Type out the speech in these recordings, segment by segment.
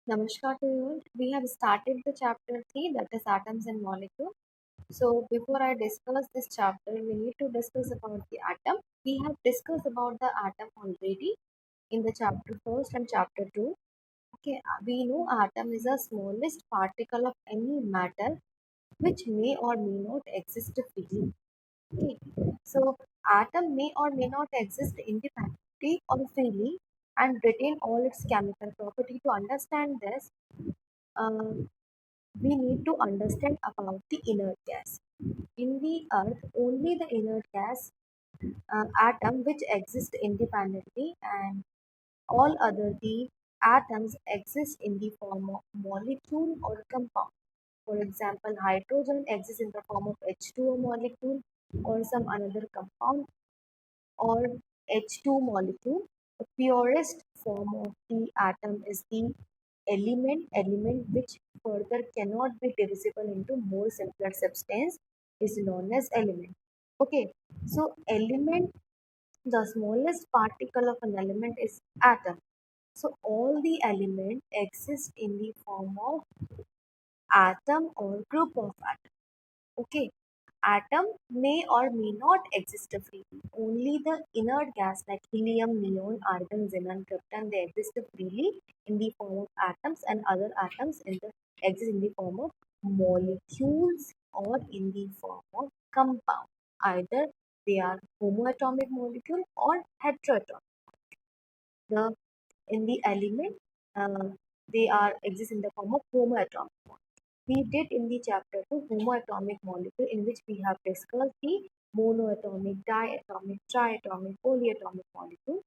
Namaskar to you. We have started the chapter 3, that is atoms and molecules. So before I discuss this chapter, we need to discuss about the atom. We have discussed about the atom already in the chapter 1st and chapter 2. Okay, we know atom is the smallest particle of any matter which may or may not exist freely. Okay, so atom may or may not exist independently or freely and retain all its chemical property. To understand this, uh, we need to understand about the inert gas. In the earth, only the inert gas atom which exists independently, and all other the atoms exist in the form of molecule or compound. For example, hydrogen exists in the form of H2O molecule or some another compound or H2 molecule. The purest form of the atom is the element which further cannot be divisible into more simpler substance is known as element. Okay, so element, the smallest particle of an element is atom. So all the element exist in the form of atom or group of atoms. Okay, atom may or may not exist freely. Only the inert gas like helium, neon, argon, xenon, krypton, they exist freely in the form of atoms, and other atoms exist in the form of molecules or in the form of compound. Either they are homoatomic molecule or heteroatomic. The in the element, uh, they are exist in the form of homoatomic. We did in the chapter 2 homoatomic molecule, in which we have discussed the monoatomic, diatomic, triatomic, polyatomic molecule.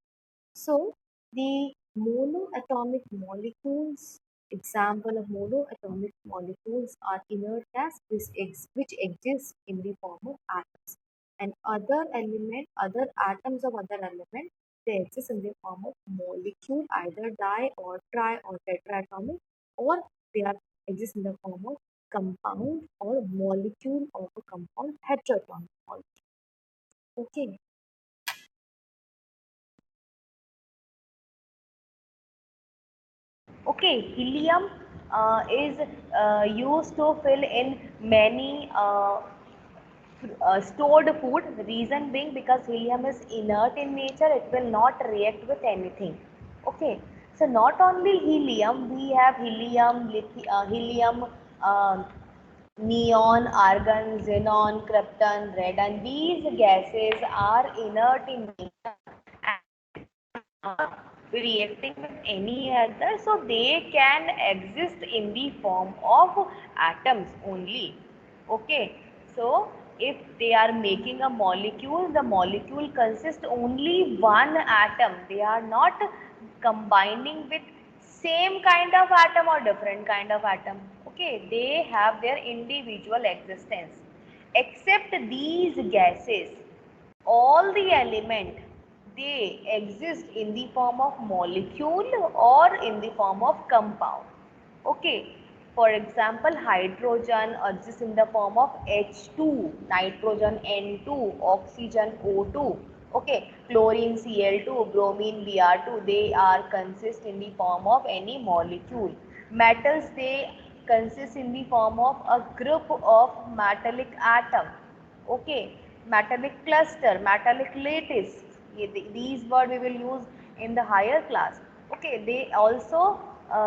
So the monoatomic molecules, example of monoatomic molecules are inert gas which exist in the form of atoms. And other element, other atoms of other element, they exist in the form of molecule, either di or tri or tetraatomic, or they are exist in the form of compound or molecule of a compound heteroatomic molecule. Okay. Okay, helium is used to fill in many stored food. Reason being because helium is inert in nature, it will not react with anything. Okay, so not only helium, we have helium, helium, um neon, argon, xenon, krypton, radon. These gases are inert in nature and reacting with any other, so they can exist in the form of atoms only. Okay, so if they are making a molecule, the molecule consists only one atom, they are not combining with same kind of atom or different kind of atom. Okay, they have their individual existence. Except these gases, all the element, they exist in the form of molecule or in the form of compound. Okay, for example, hydrogen exists in the form of H2, nitrogen N2, oxygen O2. Okay, chlorine Cl2, bromine Br2, they are consist in the form of any molecule. Metals, they consist in the form of a group of metallic atom. Okay, metallic cluster, metallic lattice, these words we will use in the higher class. Okay, they also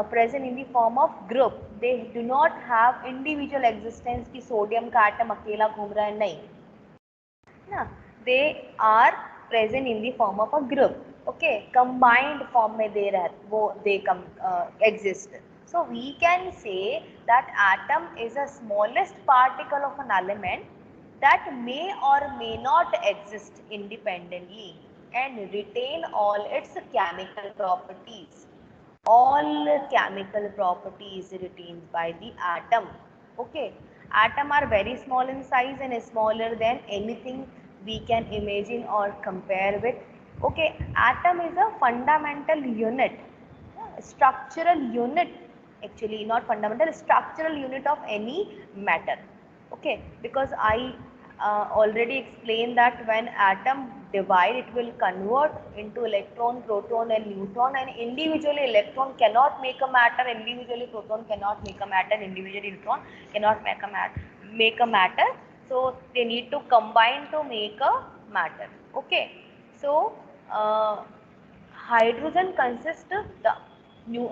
present in the form of group, they do not have individual existence कि sodium का atom अकेला घूम रहा है, नहीं ना, they are present in the form of a group. Okay, combined form में दे रहा वो they come exist. So we can say that atom is the smallest particle of an element that may or may not exist independently and retain all its chemical properties. All chemical properties retained by the atom. Okay, atom are very small in size and smaller than anything we can imagine or compare with. Okay, atom is a fundamental unit, structural unit, actually not fundamental, structural unit of any matter. Okay, because I already explained that when atom divide, it will convert into electron, proton and neutron, and individually electron cannot make a matter, individually proton cannot make a matter, individually neutron cannot make a matter. So they need to combine to make a matter. Okay. So hydrogen consists the new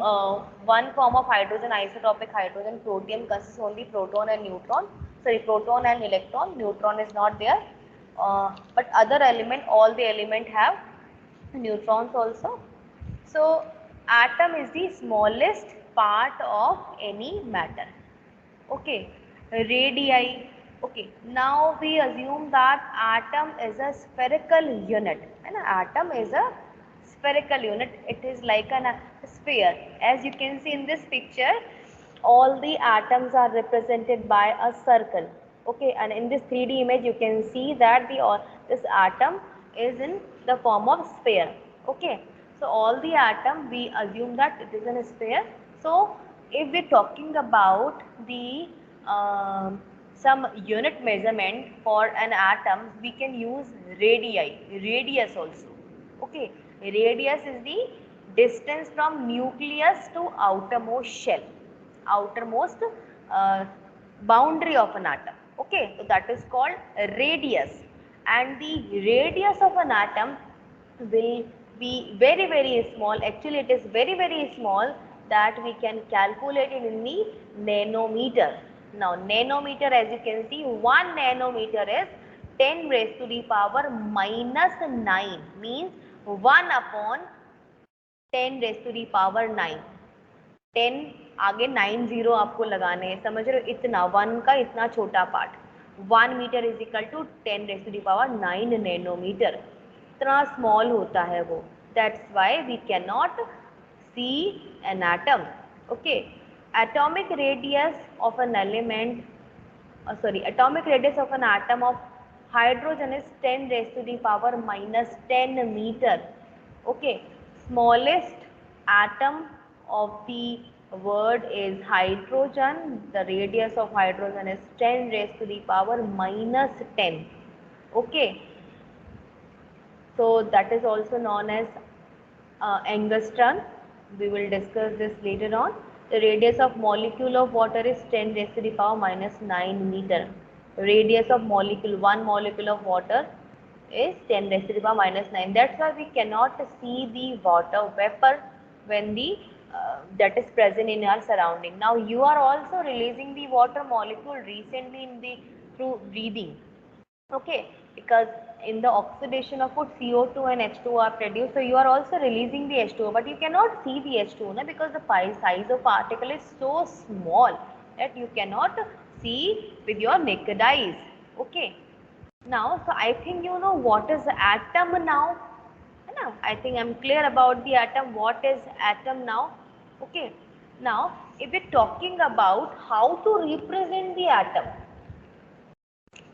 one form of hydrogen, isotopic hydrogen, protium, consists only proton and neutron. Sorry, proton and electron. Neutron is not there. But other element, all the element have neutrons also. So atom is the smallest part of any matter. Okay, radii. Okay, now we assume that atom is a spherical unit, and atom is a spherical unit. It is like a sphere. As you can see in this picture, all the atoms are represented by a circle. Okay, and in this 3D image you can see that this atom is in the form of sphere. Okay, so all the atom, we assume that it is in a sphere. So if we're talking about the some unit measurement for an atom, we can use radii, radius also. Okay, radius is the distance from nucleus to outermost shell, outermost uh, boundary of an atom. Okay, so that is called radius, and the radius of an atom will be very small. Actually, it is very small, that we can calculate it in the nanometer. Now, nanometer, as you can see, 1 nanometer is 10 raised to the power minus 9, means 1 upon 10 raised to the power 9. 10 आगे 9 zero आपको लगाने हैं, समझ रहे हो, इतना 1 का इतना छोटा part, 1 metre is equal to 10 raise to the power 9 nanometre, इतना स्मॉल होता है वो. That's why we can not see an atom. Okay, atomic radius of an element, atomic radius of an atom of hydrogen is 10 raised to the power minus 10 meter. Okay, smallest atom of the word is hydrogen. The radius of hydrogen is 10 raised to the power minus 10. Okay, so that is also known as angstrom. We will discuss this later on. The radius of molecule of water is 10 raised to the power minus 9 meter. Radius of molecule, one molecule of water is 10 raised to the power minus 9. That's why we cannot see the water vapor when the that is present in our surrounding. Now you are also releasing the water molecule recently in the through breathing. Okay, because in the oxidation of food, CO2 and H2O are produced, so you are also releasing the H2O, but you cannot see the H2O, no? Because the size of particle is so small that you cannot see with your naked eyes. Okay, now, so I think you know what is the atom now. Now, I think I am clear about the atom. What is atom now? Okay, now if we are talking about how to represent the atom,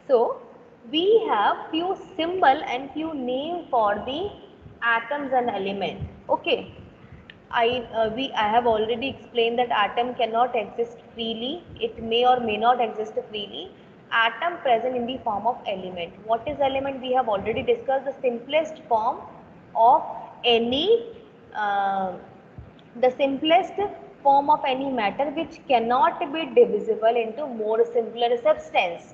so we have few symbol and few name for the atoms and element. Okay, I have already explained that atom cannot exist freely. It may or may not exist freely. Atom present in the form of element. What is element? We have already discussed the simplest form of any the simplest form of any matter which cannot be divisible into more simpler substance.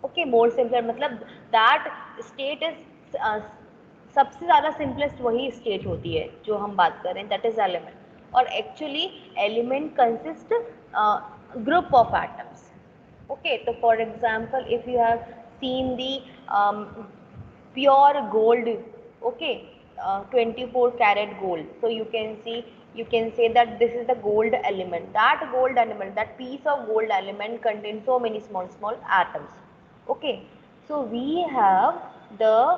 Okay, more simpler मतलब that state is सबसे ज़्यादा simplest वही state होती है जो हम बात कर रहे हैं, दैट इज एलिमेंट. और actually element consist group of atoms. Okay, तो for example if you have seen the pure gold, okay, 24 karat gold, so you can say that this is the gold element. That gold element, that piece of gold element contains so many small atoms. Okay, so we have the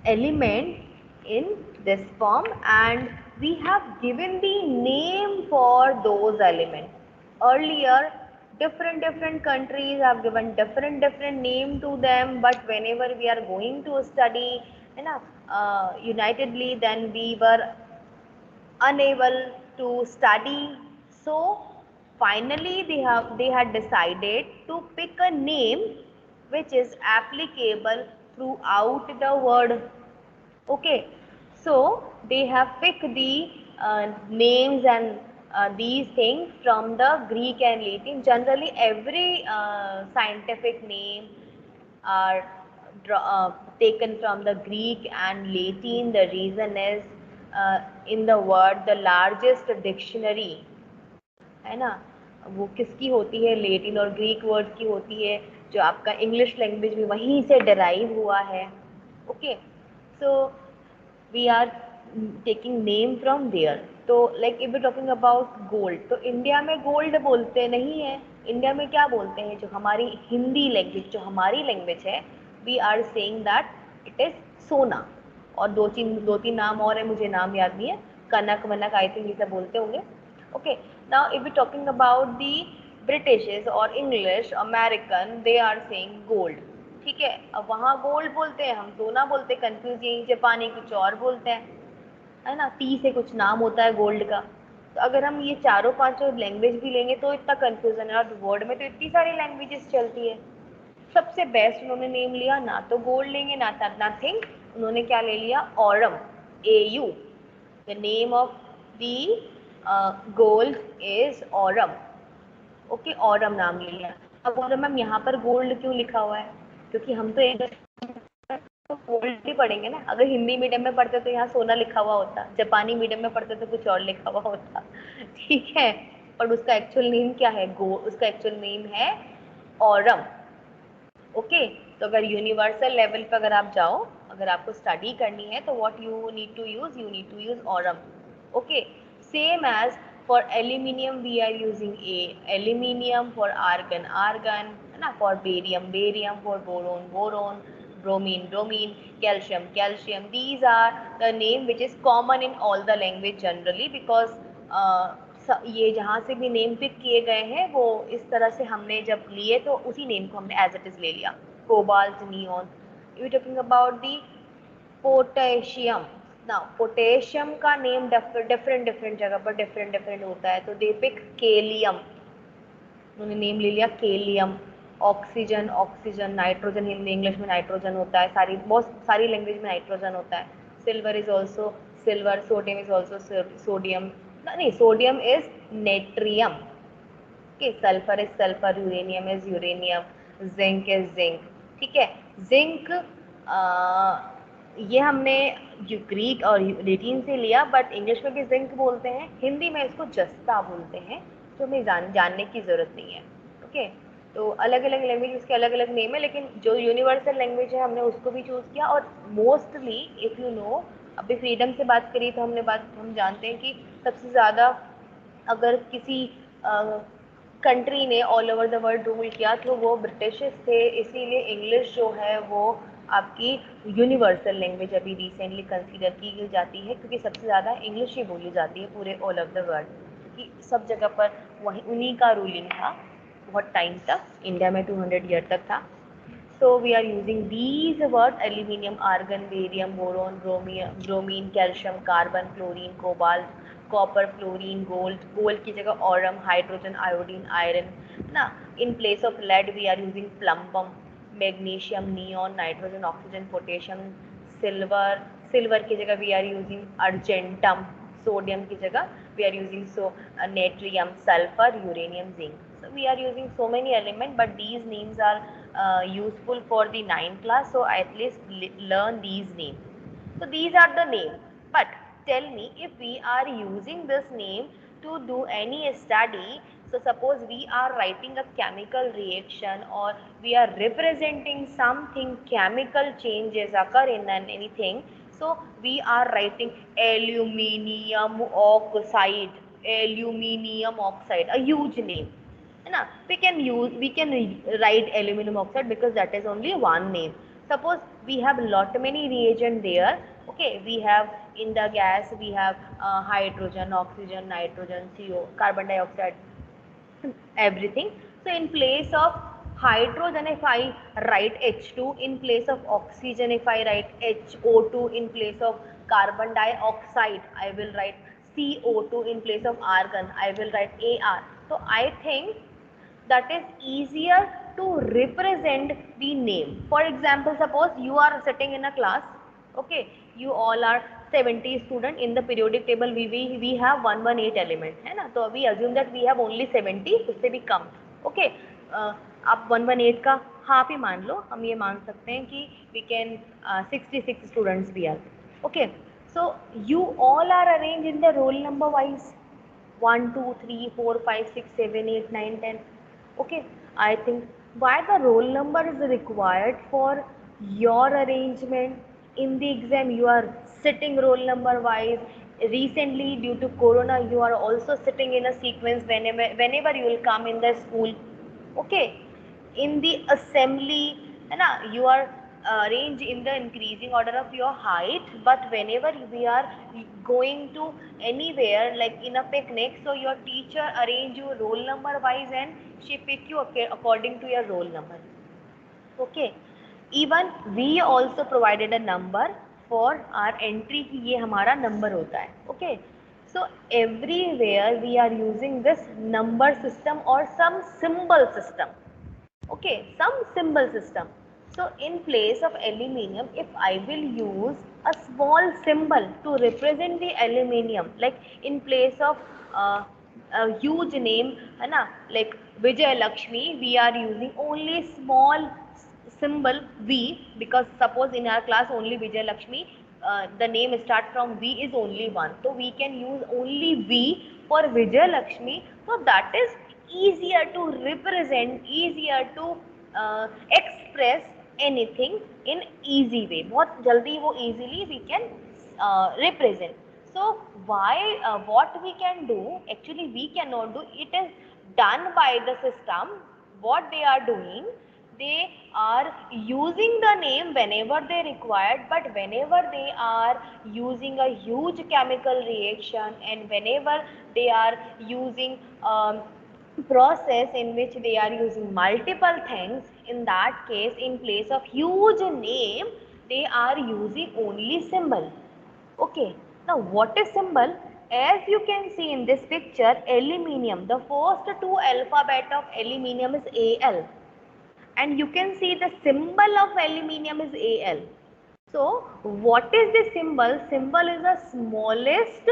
element in this form, and we have given the name for those elements. Earlier, different countries have given different name to them, but whenever we are going to study, you know, unitedly, then we were unable to study. So finally they had decided to pick a name which is applicable throughout the world. Okay, so they have picked the names and these things from the Greek and Latin. Generally every scientific name are taken from the Greek and Latin. The reason is in the word the largest dictionary है ना, वो किसकी होती है, Latin और Greek word की होती है, जो आपका इंग्लिश लैंग्वेज भी वहीं से डराइव हुआ है. Okay, so we are taking name from there. तो like if we talking about gold, तो इंडिया में गोल्ड बोलते नहीं है. इंडिया में क्या बोलते हैं, जो हमारी हिंदी लैंग्वेज, जो हमारी लैंग्वेज है, we are saying that it is sona. और दो तीन नाम और है, मुझे नाम याद नहीं है, कनक वनक, आई थिंक ये सब बोलते होंगे. Okay, now if we're talking about the Britishes or English, American, they are saying gold. ठीक है, अब वहाँ गोल्ड बोलते हैं, हम सोना बोलते हैं, कंफ्यूज. यही जापानी कुछ और बोलते हैं, है ना, टी से कुछ नाम होता है गोल्ड का. तो अगर हम ये चारों पांचों लैंग्वेज भी लेंगे तो इतना कंफ्यूजन है. और वर्ल्ड में तो इतनी सारी लैंग्वेजेस चलती है. सबसे बेस्ट उन्होंने नेम लिया, ना तो गोल्ड लेंगे ना नथिंग, उन्होंने क्या ले लिया, Aurum, AU. The name of the gold is Aurum. Okay, Aurum नाम ले लिया. अब बोलो मैम यहाँ पर गोल्ड क्यों लिखा हुआ है, क्योंकि हम तो इंग्लिश तो गोल्ड ही पढ़ेंगे ना. अगर हिंदी मीडियम में पढ़ते तो यहाँ सोना लिखा हुआ होता, जापानी मीडियम में पढ़ते तो कुछ और लिखा हुआ होता. ठीक है, पर उसका एक्चुअल नेम क्या है, उसका एक्चुअल नेम है ऑरम. ओके, तो अगर यूनिवर्सल लेवल पे अगर आप जाओ, अगर आपको स्टडी करनी है तो what you need to use aurum. Okay, same as for aluminium we are using aluminium, for argon है ना, for barium, for boron, bromine, calcium. These are the name which is common in all the language generally, because ये जहाँ से भी name pick किए गए हैं वो इस तरह से हमने जब लिए तो उसी नेम को हमने एज इट इज ले लिया. Cobalt, neon. You talking about the potassium. Now potassium का नेम डिफरेंट जगह पर डिफरेंट होता है. तो दे पिक केलियम, उन्होंने नेम ले लिया kalium. Oxygen, nitrogen, Hindi English में नाइट्रोजन होता है, बहुत सारी लैंग्वेज में नाइट्रोजन होता है. Silver is also silver, sodium is also sodium, नहीं, sodium is natrium. Okay, sulphur is sulphur, uranium is uranium, zinc is zinc. ठीक है, जिंक ये हमने ग्रीक और लैटिन से लिया, बट इंग्लिश में भी जिंक बोलते हैं, हिंदी में इसको जस्ता बोलते हैं, तो हमें जानने की ज़रूरत नहीं है. ओके, तो अलग अलग लैंग्वेज के अलग अलग नेम है, लेकिन जो यूनिवर्सल लैंग्वेज है हमने उसको भी चूज़ किया. और मोस्टली इफ़ यू नो, अभी फ्रीडम से बात करी तो हम जानते हैं कि सबसे ज़्यादा अगर किसी कंट्री ने all over the world rule किया तो वो ब्रिटिशर्स थे. इसीलिए इंग्लिश जो है वो आपकी यूनिवर्सल लैंग्वेज अभी रिसेंटली कंसीडर की जाती है, क्योंकि सबसे ज़्यादा इंग्लिश ही बोली जाती है पूरे ऑल ओवर द वर्ल्ड, क्योंकि सब जगह पर वही उन्हीं का रूलिंग था बहुत टाइम तक. इंडिया में 200 ईयर तक था. So we are using these words: aluminium, argon, barium, boron, bromine, calcium, carbon, chlorine, cobalt, copper, fluorine, gold की जगह aurum, hydrogen, iodine, iron, ना. In place of lead we are using plumbum, magnesium, neon, nitrogen, oxygen, potassium, silver की जगह we are using argentum, sodium की जगह we are using natrium, sulfur, uranium, zinc. So we are using so many elements, but these names are useful for the 9th class, so at least learn these names. So these are the names, but tell me, if we are using this name to do any study, so suppose we are writing a chemical reaction or we are representing something, chemical changes occur in anything, so we are writing aluminium oxide, a huge name, है ना. We can write aluminum oxide because that is only one name. Suppose we have lot many reagent there. Okay, we have in the gas we have hydrogen, oxygen, nitrogen, CO, carbon dioxide, everything. So in place of hydrogen, if I write H2, in place of oxygen if I write HO2, in place of carbon dioxide I will write CO2, in place of argon I will write AR. So I think that is easier to represent the name. For example, suppose you are sitting in a class, okay, you all are 70 student. In the periodic table we have 118 element है ना, तो we assume that we have only 70, उससे भी कम, okay. आप 118 का half ही मान लो, हम ये मान सकते हैं कि we can 66 students भी are, okay. So you all are arranged in the roll number wise, 1 2 3 4 5 6 7 8 9 10, okay. I think why the roll number is required for your arrangement. In the exam you are sitting roll number wise. Recently due to corona you are also sitting in a sequence whenever you will come in the school, okay. In the assembly है ना, you are arranged in the increasing order of your height, but whenever we are going to anywhere like in a picnic, so your teacher arrange you roll number wise and she pick you according to your roll number, okay. Even we also provided a number for our entry कि ये हमारा number होता है, okay. So everywhere we are using this number system or some symbol system, okay, some symbol system. So in place of aluminium, if I will use a small symbol to represent the aluminium, like in place of a huge name है ना, like Vijay Lakshmi, we are using only small symbol V, because suppose in our class only Vijay Lakshmi, the name start from V is only one, so we can use only V for Vijay Lakshmi. So that is easier to represent, easier to express anything in easy way, बहुत जल्दी वो easily we can represent. So why what we can do, actually we cannot do, it is done by the system. What they are doing, they are using the name whenever they required, but whenever they are using a huge chemical reaction and whenever they are using process in which they are using multiple things, in that case in place of huge name they are using only symbol, okay. Now what is symbol? As you can see in this picture, aluminium, the first two alphabet of aluminium is Al, and you can see the symbol of aluminium is Al. So what is the symbol? Symbol is the smallest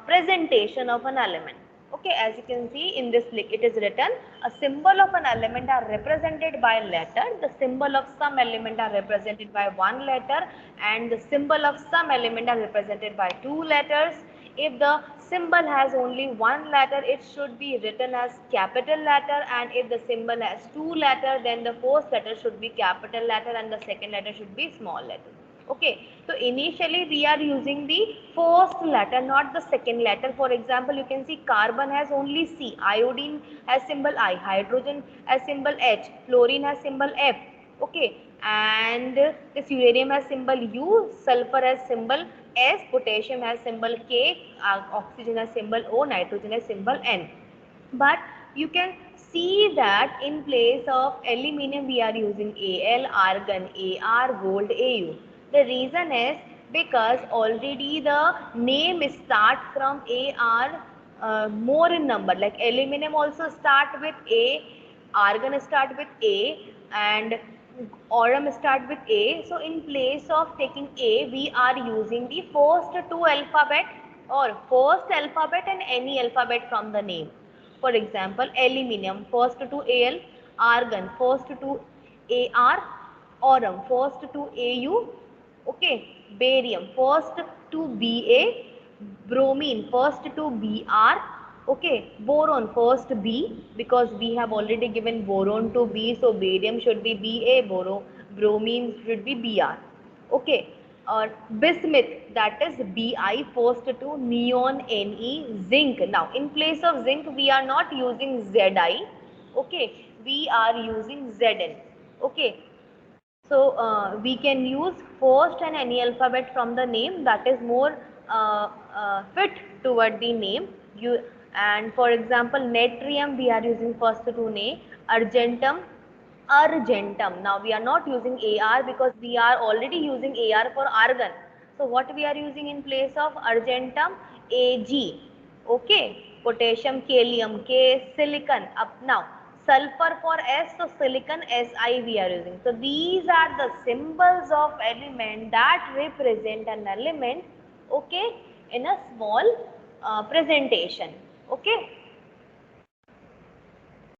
presentation of an element. Okay, as you can see in this, it is written, a symbol of an element are represented by letter. The symbol of some element are represented by one letter, and the symbol of some element are represented by two letters. If the symbol has only one letter, it should be written as capital letter, and if the symbol has two letters, then the first letter should be capital letter and the second letter should be small letter. Okay, so initially we are using the first letter, not the second letter. For example, you can see carbon has only C, iodine has symbol I, hydrogen has symbol H, fluorine has symbol F, okay, and this uranium has symbol U, sulfur has symbol S, potassium has symbol K, oxygen has symbol O, nitrogen has symbol N. But you can see that in place of aluminium we are using Al, argon Ar, gold Au. The reason is because already the name start from Ar more in number, like aluminium also start with A, argon start with A, and aurum start with A. So in place of taking A, we are using the first two alphabet or first alphabet and any alphabet from the name. For example, aluminium first to Al, argon first to Ar, aurum first to Au, okay, barium first to Ba, bromine first to Br, okay, boron first B, because we have already given boron to B, so barium should be Ba, bromine should be Br, okay. Or bismuth, that is Bi first to neon Ne, zinc. Now in place of zinc we are not using Zi, okay, we are using Zn, okay. So we can use first and any alphabet from the name, that is more fit toward the name. You, and for example, natrium we are using first to name, argentum, argentum. Now we are not using Ar because we are already using Ar for argon. So what we are using in place of argentum? Ag. Okay. Potassium, kalium, K, silicon. Up now. sulfur for S, so silicon Si we are using. So these are the symbols of element that represent an element, okay, in a small presentation, okay.